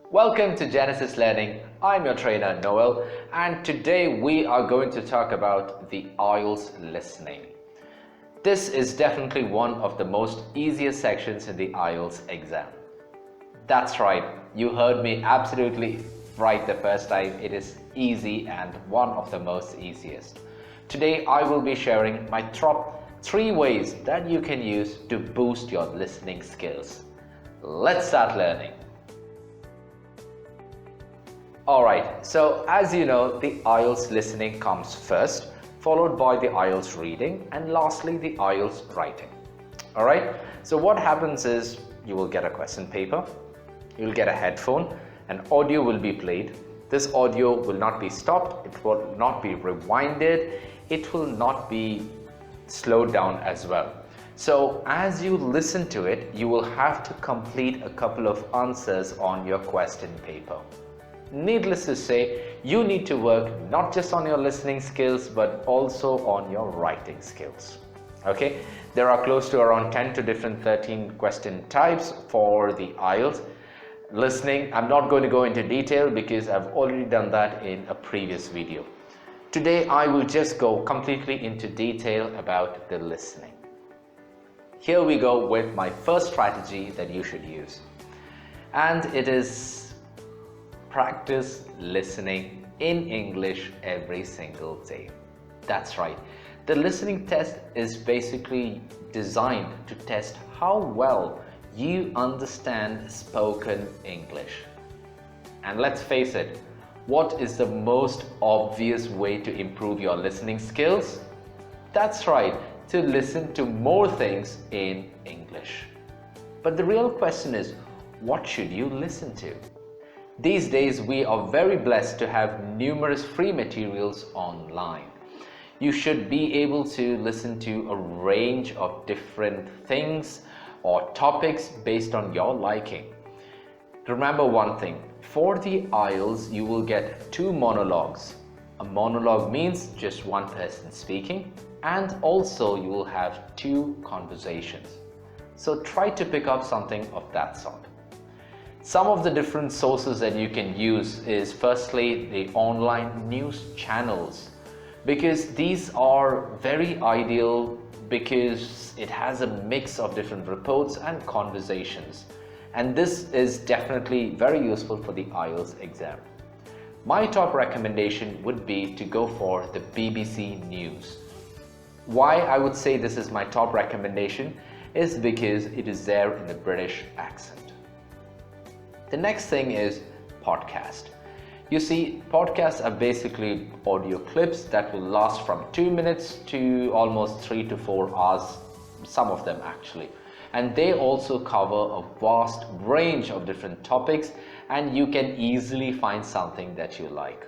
Welcome to Genesis Learning. I'm your trainer Noel, and today we are going to talk about the IELTS listening. This is definitely one of the most easiest sections in the IELTS exam. That's right, you heard me absolutely right the first time. It is easy and one of the most easiest. Today I will be sharing my top 3 ways that you can use to boost your listening skills. Let's start learning. Alright, so as you know, the IELTS listening comes first, followed by the IELTS reading, and lastly the IELTS writing. Alright, so what happens is you will get a question paper, you'll get a headphone, and audio will be played. This audio will not be stopped, it will not be rewinded, it will not be slowed down as well. So as you listen to it, you will have to complete a couple of answers on your question paper. Needless to say, you need to work not just on your listening skills but also on your writing skills. Okay, there are close to around 10 to 13 question types for the IELTS listening. I'm not going to go into detail because I've already done that in a previous video. Today I will just go completely into detail about the listening. Here we go with my first strategy that you should use, and it is practice listening in English every single day. That's right. The listening test is basically designed to test how well you understand spoken English. And let's face it, what is the most obvious way to improve your listening skills? That's right, to listen to more things in English. But the real question is, what should you listen to? These days, we are very blessed to have numerous free materials online. You should be able to listen to a range of different things or topics based on your liking. Remember one thing, for the IELTS, you will get 2 monologues. A monologue means just one person speaking, and also you will have 2 conversations. So try to pick up something of that sort. Some of the different sources that you can use is firstly the online news channels, because these are very ideal because it has a mix of different reports and conversations, and this is definitely very useful for the IELTS exam. My top recommendation would be to go for the BBC News. Why I would say this is my top recommendation is because it is there in the British accent. The next thing is podcast. You see, podcasts are basically audio clips that will last from 2 minutes to almost 3 to 4 hours, some of them actually. And they also cover a vast range of different topics, and you can easily find something that you like.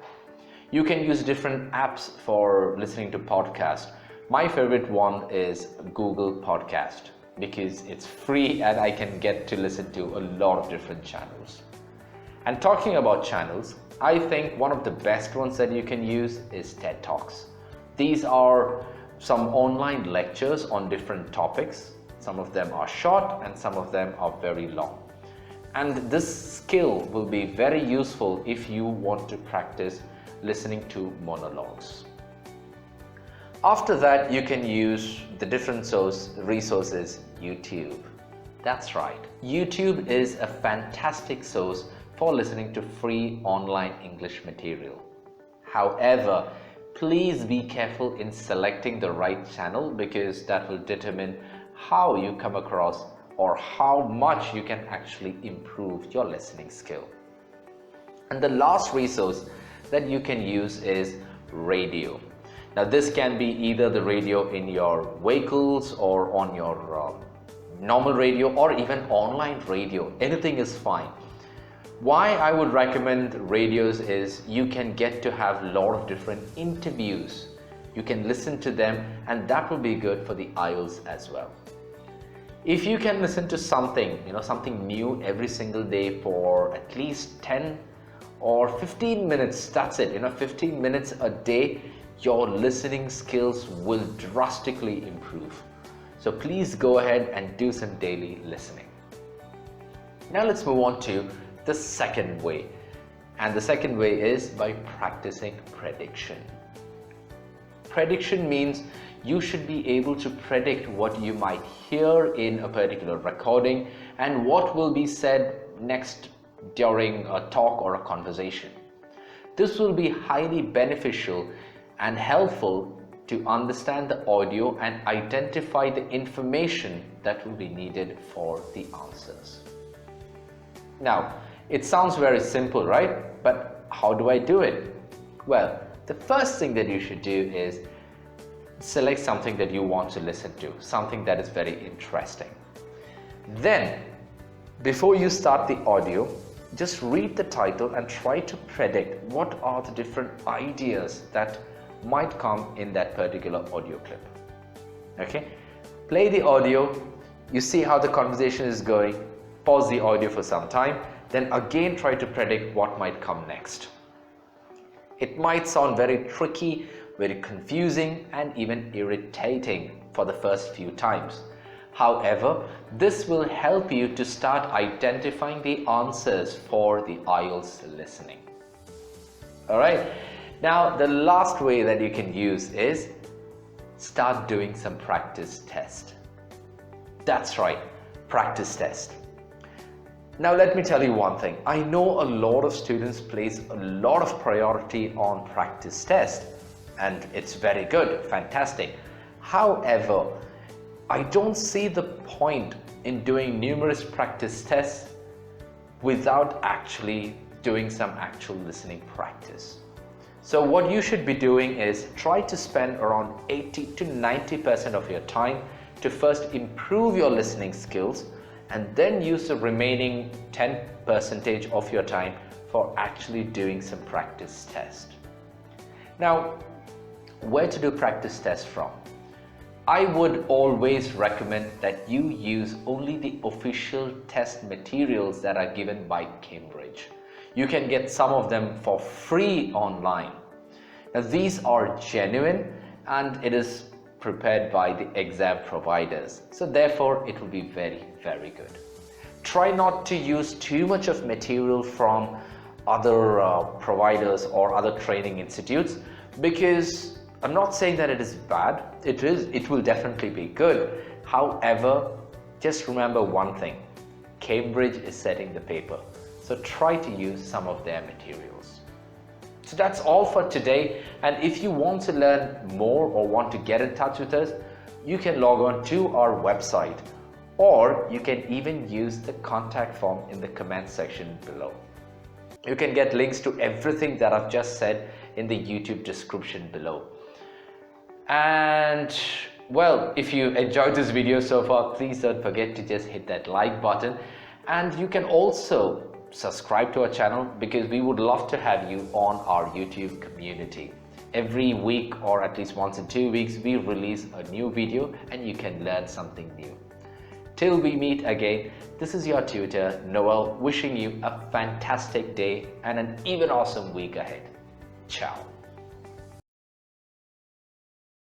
You can use different apps for listening to podcasts. My favorite one is Google Podcast, because it's free and I can get to listen to a lot of different channels. And talking about channels, I think one of the best ones that you can use is TED Talks. These are some online lectures on different topics. Some of them are short and some of them are very long. And this skill will be very useful if you want to practice listening to monologues. After that, you can use the different resources, YouTube. That's right. YouTube is a fantastic source for listening to free online English material. However, please be careful in selecting the right channel, because that will determine how you come across or how much you can actually improve your listening skill. And the last resource that you can use is radio. Now this can be either the radio in your vehicles or on your normal radio, or even online radio. Anything is fine. Why I would recommend radios is you can get to have a lot of different interviews. You can listen to them, and that will be good for the IELTS as well. If you can listen to something new every single day for at least 10 or 15 minutes, that's it, 15 minutes a day, your listening skills will drastically improve. So please go ahead and do some daily listening. Now let's move on to the second way. And the second way is by practicing prediction. Prediction means you should be able to predict what you might hear in a particular recording and what will be said next during a talk or a conversation. This will be highly beneficial and helpful to understand the audio and identify the information that will be needed for the answers. Now, it sounds very simple, right? But how do I do it? Well, the first thing that you should do is select something that you want to listen to, something that is very interesting. Then, before you start the audio, just read the title and try to predict what are the different ideas that might come in that particular audio clip. Okay, play the audio, you see how the conversation is going, pause the audio for some time, then again try to predict what might come next. It might sound very tricky, very confusing, and even irritating for the first few times. However, this will help you to start identifying the answers for the IELTS listening. Alright, now the last way that you can use is start doing some practice test. That's right, practice test. Now let me tell you one thing. I know a lot of students place a lot of priority on practice test, and it's very good, fantastic. However, I don't see the point in doing numerous practice tests without actually doing some actual listening practice. So what you should be doing is try to spend around 80 to 90% of your time to first improve your listening skills, and then use the remaining 10% of your time for actually doing some practice test. Now, where to do practice test from? I would always recommend that you use only the official test materials that are given by Cambridge. You can get some of them for free online. Now, these are genuine and it is prepared by the exam providers. So therefore, it will be very, very good. Try not to use too much of material from other providers or other training institutes, because I'm not saying that it is bad. It will definitely be good. However, just remember one thing. Cambridge is setting the paper. So try to use some of their materials. So that's all for today. And if you want to learn more or want to get in touch with us, you can log on to our website, or you can even use the contact form in the comment section below. You can get links to everything that I've just said in the YouTube description below. And well, if you enjoyed this video so far, please don't forget to just hit that like button, and you can also subscribe to our channel, because we would love to have you on our YouTube community. Every week, or at least once in 2 weeks, we release a new video and you can learn something new. Till we meet again, this is your tutor Noel, wishing you a fantastic day and an even awesome week ahead. Ciao.